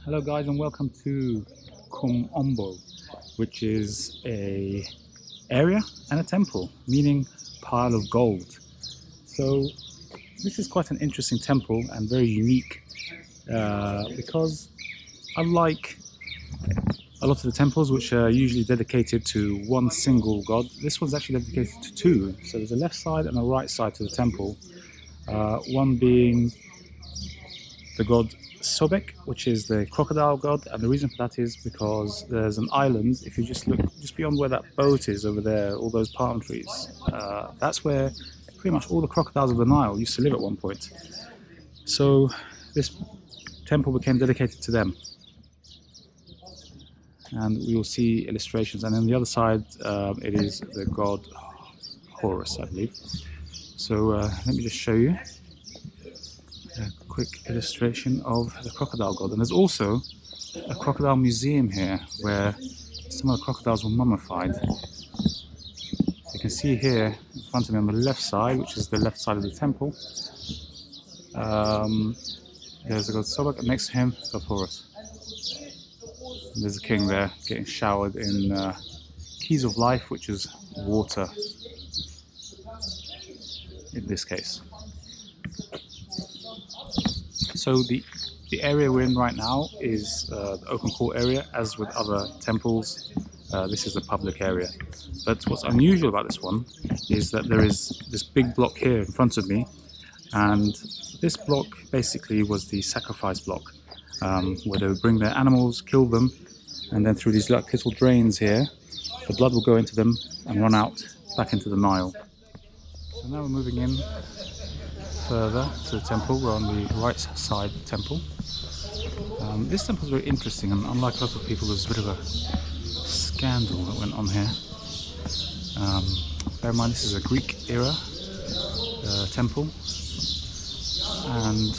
Hello guys, and welcome to kom Ombo, which is a area and a temple, meaning pile of gold. So this is quite an interesting temple and very unique because unlike a lot of the temples which are usually dedicated to one single god, this one's actually dedicated to two. So there's a left side and a right side to the temple, one being the god Sobek, which is the crocodile god, and the reason for that is because there's an island. If you just look just beyond where that boat is over there, all those palm trees, that's where pretty much all the crocodiles of the Nile used to live at one point. So this temple became dedicated to them, and we will see illustrations. And on the other side, it is the god Horus, I believe. So let me just show you a quick illustration of the crocodile god. And there's also a crocodile museum here where some of the crocodiles were mummified. You can see here in front of me on the left side, which is the left side of the temple, there's the god Sobek, and next to him god Horus. And there's a king there getting showered in keys of life, which is water in this case. So the area we're in right now is the open court area. As with other temples, this is the public area. But what's unusual about this one is that there is this big block here in front of me, and this block basically was the sacrifice block, where they would bring their animals, kill them, and then through these little drains here, the blood will go into them and run out back into the Nile. So now we're moving in further to the temple. We're on the right side of the temple. This temple is very interesting, and unlike a lot of people, there's a bit of a scandal that went on here. Bear in mind, this is a Greek era temple, and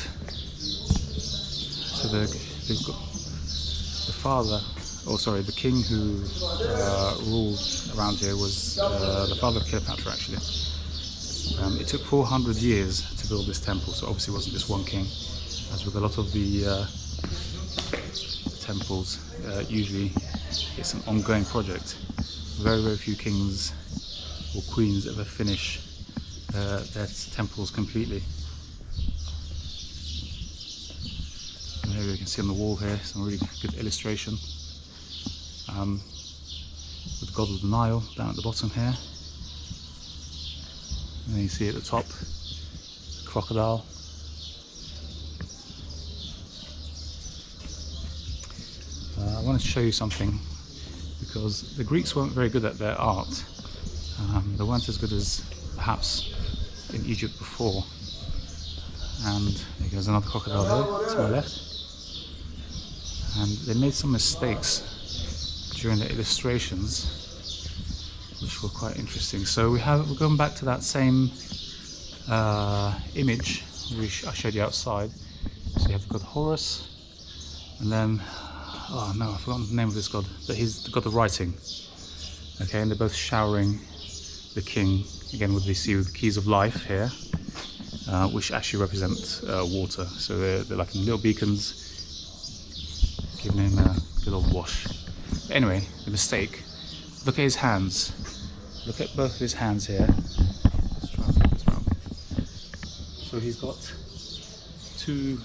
so the king who ruled around here was the father of Cleopatra, actually. It took 400 years to build this temple, so obviously it wasn't just one king. As with a lot of the temples, usually it's an ongoing project. Very, very few kings or queens ever finish their temples completely. And here you can see on the wall here some really good illustration with the god of the Nile down at the bottom here. And then you see at the top, the crocodile. I want to show you something, because the Greeks weren't very good at their art. They weren't as good as perhaps in Egypt before. And there goes another crocodile there to my left. And they made some mistakes during the illustrations, which were quite interesting. So we're going back to that same image which I showed you outside. So you have the god Horus, and then, oh no, I've forgotten the name of this god, but he's the god of writing. Okay, and they're both showering the king, again with the keys of life here, which actually represent water. So they're like little beacons, giving him a good old wash. But anyway, the mistake, look at his hands. Look at both of his hands here. Let's try and flip this around. So he's got two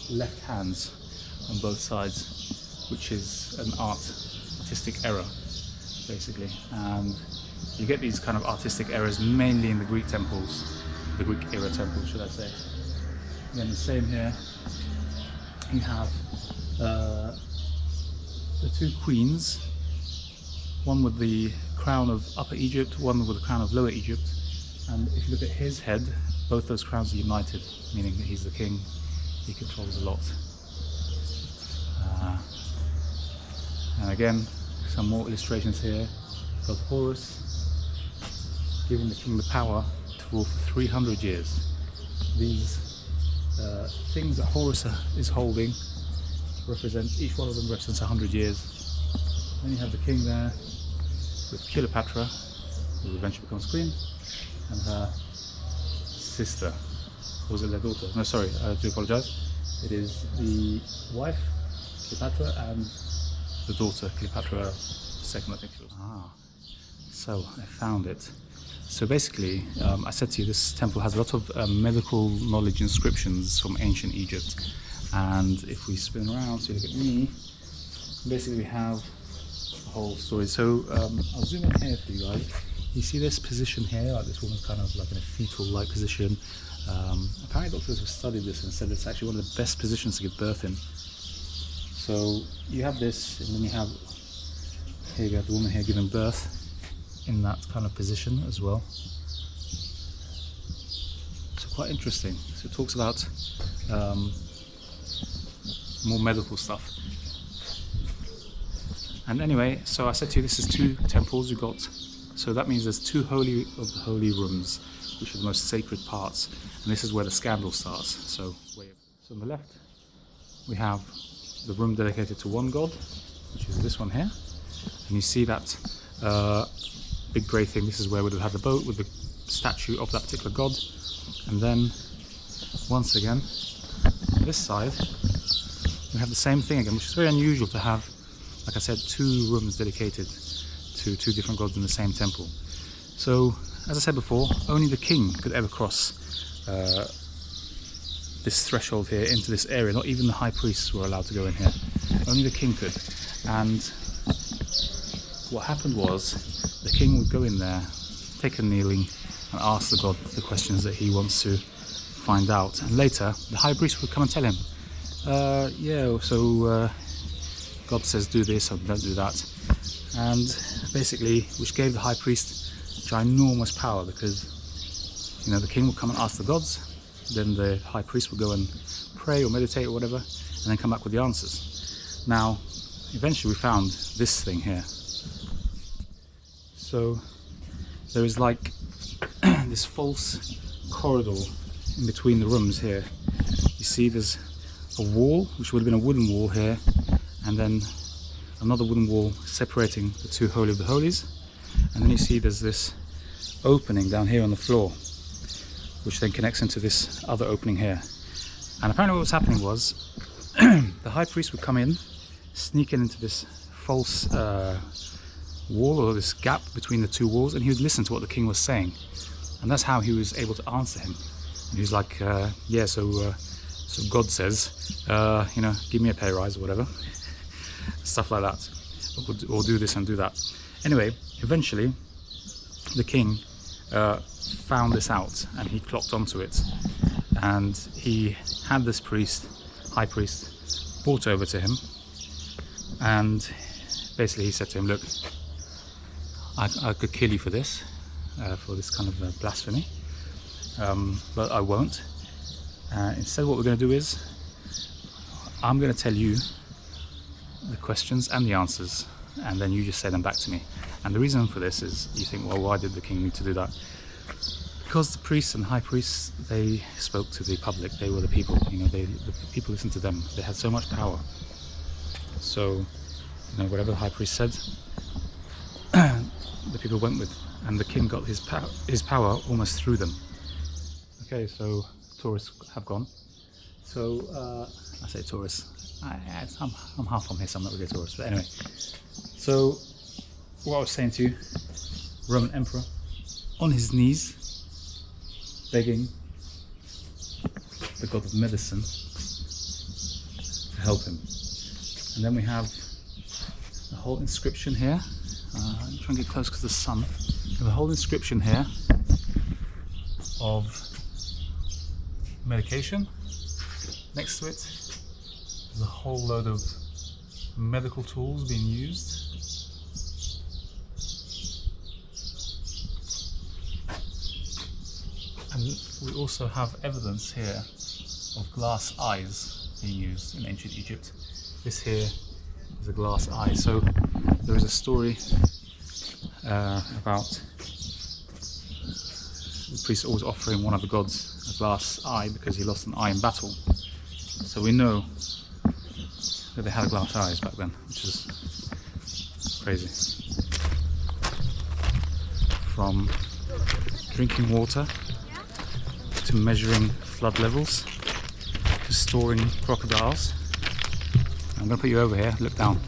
left hands on both sides, which is an artistic error, basically. And you get these kind of artistic errors mainly in the Greek temples, the Greek era temples, should I say. And then the same here. You have the two queens, one with the crown of Upper Egypt, one with the crown of Lower Egypt, and if you look at his head, both those crowns are united, meaning that he's the king, he controls a lot. And again, some more illustrations here. God Horus giving the king the power to rule for 300 years. These things that Horus is holding represent, each one of them represents 100 years. Then you have the king there with Cleopatra, who eventually becomes queen, and her sister, or was it their daughter? No, sorry, I do apologise. It is the wife, Cleopatra, and the daughter, Cleopatra II, I think she was. So I found it. So basically, I said to you, this temple has a lot of medical knowledge inscriptions from ancient Egypt. And if we spin around, so you look at me, basically we have the whole story. So I'll zoom in here for you guys. You see this position here, like this woman's kind of like in a fetal-like position. Apparently doctors have studied this and said it's actually one of the best positions to give birth in. So you have this, and then you have, here you have the woman here giving birth in that kind of position as well. So quite interesting. So it talks about more medical stuff. And anyway, so I said to you, this is 2 temples you got. So that means there's 2 holy of the holy rooms, which are the most sacred parts. And this is where the scandal starts. So on the left, we have the room dedicated to one god, which is this one here. And you see that big grey thing. This is where we would have had the boat with the statue of that particular god. And then, once again, on this side, we have the same thing again, which is very unusual to have, like I said, 2 rooms dedicated to 2 different gods in the same temple. So, as I said before, only the king could ever cross this threshold here into this area. Not even the high priests were allowed to go in here. Only the king could. And what happened was, the king would go in there, take a kneeling, and ask the god the questions that he wants to find out. And later, the high priest would come and tell him, God says do this or don't do that. And basically, which gave the high priest ginormous power, because, you know, the king would come and ask the gods, then the high priest would go and pray or meditate or whatever, and then come back with the answers. Now, eventually we found this thing here. So there is like this false corridor in between the rooms here. You see there's a wall, which would have been a wooden wall here, and then another wooden wall separating the 2 holy of the holies. And then you see there's this opening down here on the floor, which then connects into this other opening here. And apparently what was happening was the high priest would come in, sneak in into this false wall, or this gap between the 2 walls, and he would listen to what the king was saying. And that's how he was able to answer him. And he was like, so God says, you know, give me a pay rise or whatever. Stuff like that. Or do this and do that. Anyway, eventually, the king found this out, and he clocked onto it. And he had this priest, high priest, brought over to him. And basically he said to him, look, I could kill you for this kind of blasphemy, but I won't. Instead, what we're going to do is, I'm going to tell you the questions and the answers, and then you just say them back to me. And the reason for this is, you think, well, why did the king need to do that? Because the priests and high priests, they spoke to the public. They were the people. You know, the people listened to them. They had so much power. So, you know, whatever the high priest said, the people went with, and the king got his power almost through them. Okay, so tourists have gone. So I say tourists. I'm half from here, so I'm not really a tourist. But anyway, so what I was saying to you, Roman emperor on his knees, begging the god of medicine to help him. And then we have the whole inscription here. Let me try and get close because of the sun. We have a whole inscription here of medication. Next to it, there's a whole load of medical tools being used. And we also have evidence here of glass eyes being used in ancient Egypt. This here is a glass eye. So there is a story about the priest always offering one of the gods a glass eye because he lost an eye in battle. So we know that they had glass eyes back then, which is crazy. From drinking water to measuring flood levels. for storing crocodiles. I'm going to put you over here, look down.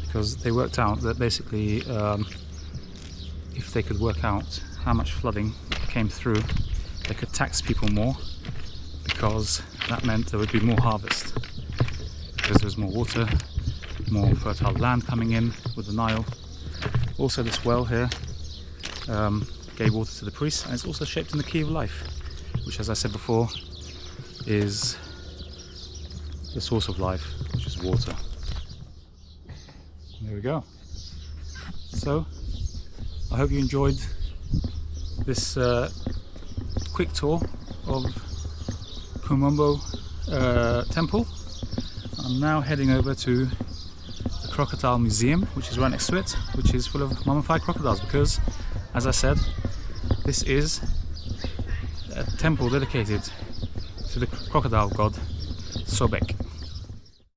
Because they worked out that basically if they could work out how much flooding came through, they could tax people more, because that meant there would be more harvest, because there was more water, more fertile land coming in with the Nile. Also this well here gave water to the priests, and it's also shaped in the key of life, which, as I said before, is the source of life, which is water. There we go. So I hope you enjoyed this quick tour of Kom Ombo temple. I'm now heading over to the Crocodile Museum, which is right next to it, which is full of mummified crocodiles, because, as I said, this is a temple dedicated to the crocodile god Sobek.